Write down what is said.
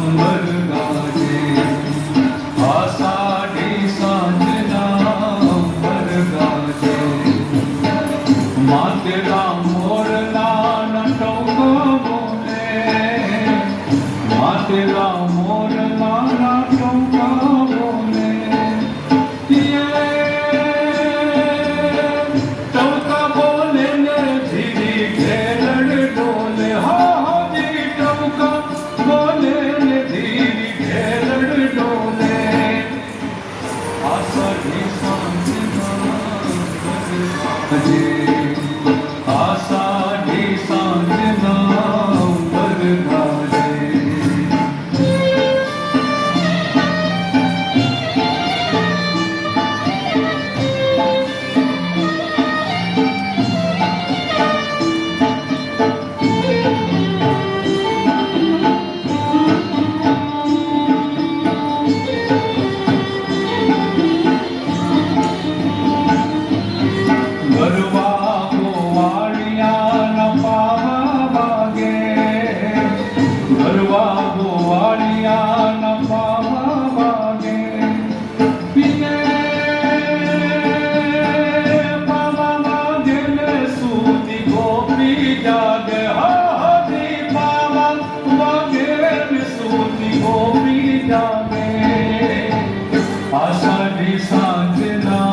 અંબર ગાજે આષાઢી સાંજના અંબર ગાજે માતેલા મોરલા નટોકા બોલે માતેલા મોરલા નટોકા બોલે ટોકા બોલે ને ધીરી ઘેરડ ડોલે હા જી ટોકા બોલે ને ધીરી ઘેરડ ડોલે આષાઢી સાંજના હજે આષાઢી સાંજના અંબર ગાજે ગરવા ગોવાળિયાના પાવા વાગે ગરવા ગોવાળિયાના પાવા વાગે પીને પાવા વાગે ને સૂતી ગોપી જાગે હાથી પાવા વાગે ને સૂતી ગોપી જાગે આષાઢી સાંજના